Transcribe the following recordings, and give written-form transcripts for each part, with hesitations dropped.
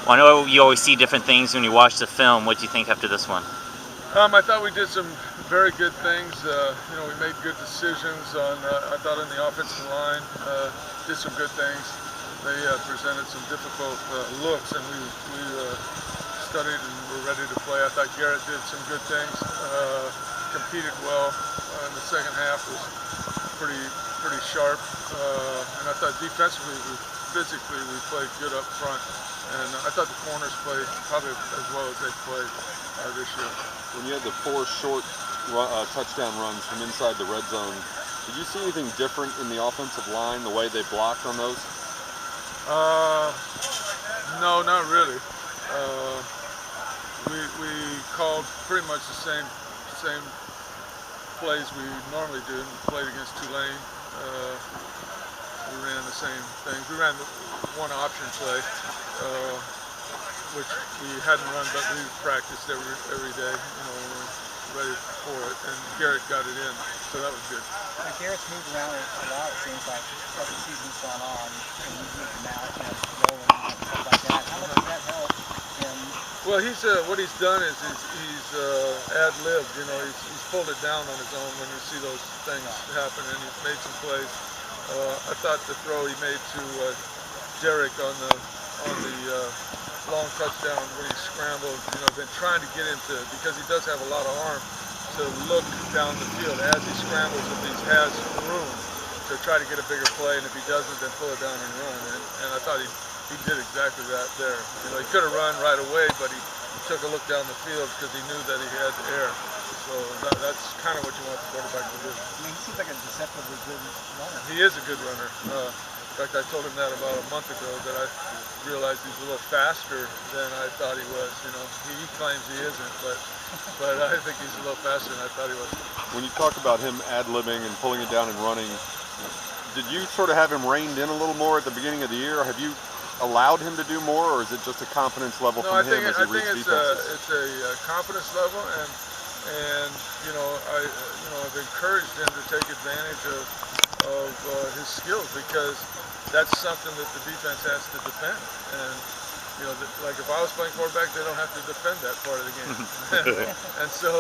Well, I know you always see different things when you watch the film. What do you think after this one? I thought we did some very good things. We made good decisions on. I thought in the offensive line did some good things. They presented some difficult looks, and we studied and were ready to play. I thought Garrett did some good things. Competed well in the second half. Was pretty sharp, and I thought defensively, physically, we played good up front. And I thought the corners played probably as well as they played this year. When you had the 4 short touchdown runs from inside the red zone, did you see anything different in the offensive line, the way they blocked on those? No, not really. We called pretty much the same plays we normally do. We played against Tulane. We ran the same things. We ran the one option play, which we hadn't run, but we practiced every day, ready for it. And Garrett got it in, so that was good. Garrett's moved around a lot, it seems like, as the season's gone on, and he's moved him out, rolling and stuff like that. How much does that help him? Well, what he's done is he's ad-libbed. He's pulled it down on his own when you see those things happen, and he's made some plays. I thought the throw he made to Derek on the long touchdown when he scrambled, been trying to get into, because he does have a lot of arm, to look down the field as he scrambles, if he has room to try to get a bigger play, and if he doesn't, then pull it down and run. And I thought he did exactly that there. He could have run right away, but he took a look down the field because he knew that he had the air. So that's kind of what you want the quarterback to do. He seems like a deceptively good runner. He is a good runner. In fact, I told him that about a month ago, that I realized he's a little faster than I thought he was. He claims he isn't, but I think he's a little faster than I thought he was. When you talk about him ad-libbing and pulling it down and running, did you sort of have him reined in a little more at the beginning of the year? Have you allowed him to do more, or is it just a confidence level from him as he reads defenses? It's a confidence level, and I've encouraged him to take advantage of his skills, because that's something that the defense has to defend. And like if I was playing quarterback, they don't have to defend that part of the game. And so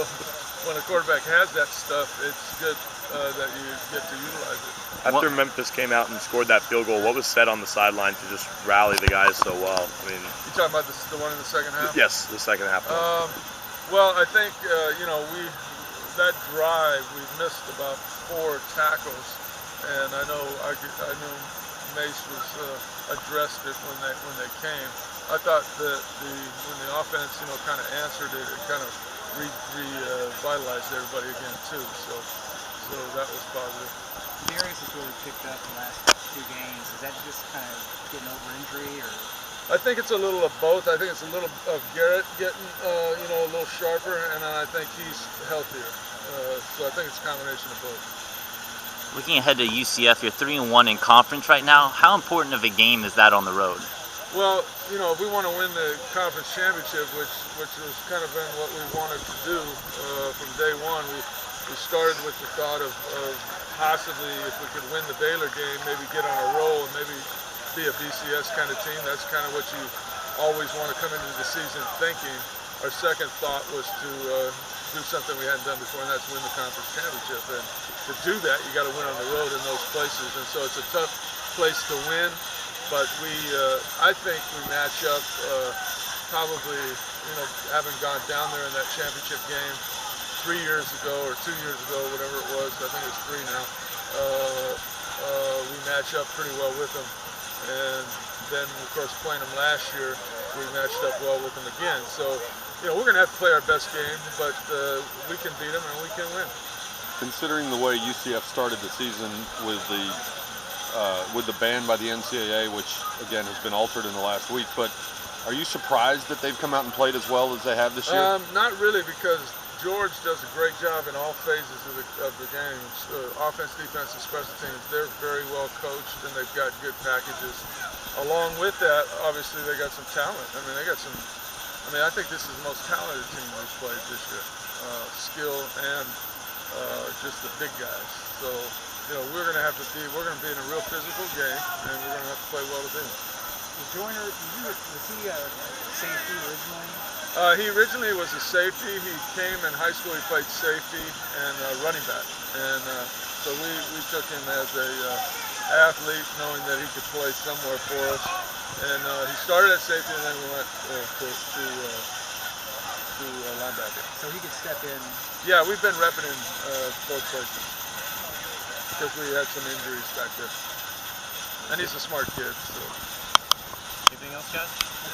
when a quarterback has that stuff, it's good that you get to utilize it. After Memphis came out and scored that field goal, what was said on the sideline to just rally the guys so well? I mean, you talking about the one in the second half? Yes, the second half. Well, I think that drive we missed about 4 tackles, and I knew Mace was addressed it when they came. I thought that when the offense kind of answered it, it kind of revitalized everybody again too. So that was positive. Darius has really picked up the last 2 games. Is that just kind of getting over injury, or? I think it's a little of both. I think it's a little of Garrett getting a little sharper, and then I think he's healthier. So I think it's a combination of both. Looking ahead to UCF, you're 3-1 in conference right now. How important of a game is that on the road? Well, if we want to win the conference championship, which has kind of been what we wanted to do from day one, we started with the thought of possibly, if we could win the Baylor game, maybe get on a roll and maybe be a BCS kind of team. That's kind of what you always want to come into the season thinking. Our second thought was to do something we hadn't done before, and that's win the conference championship. And to do that, you got to win on the road in those places. And so it's a tough place to win, but I think we match up probably, having gone down there in that championship game 3 years ago or 2 years ago, whatever it was. I think it's 3 now. We match up pretty well with them. And then, of course, playing them last year, we matched up well with them again. So, we're going to have to play our best game, but we can beat them and we can win. Considering the way UCF started the season with the ban by the NCAA, which, again, has been altered in the last week, but are you surprised that they've come out and played as well as they have this year? Not really, because George does a great job in all phases of the game. Offense, defense, and special teams. They're very well coached, and they've got good packages. Along with that, obviously, they got some talent. I think this is the most talented team we've played this year. Skill and just the big guys. So, we're going to be in a real physical game, and we're going to have to play well to beat them. Joyner, was he a safety originally? He originally was a safety. He came in high school, he played safety and running back. And so we took him as a athlete, knowing that he could play somewhere for us. And he started at safety, and then we went to linebacker. So he could step in. Yeah, we've been repping him both places because we had some injuries back there. And he's a smart kid. So. Anything else, guys?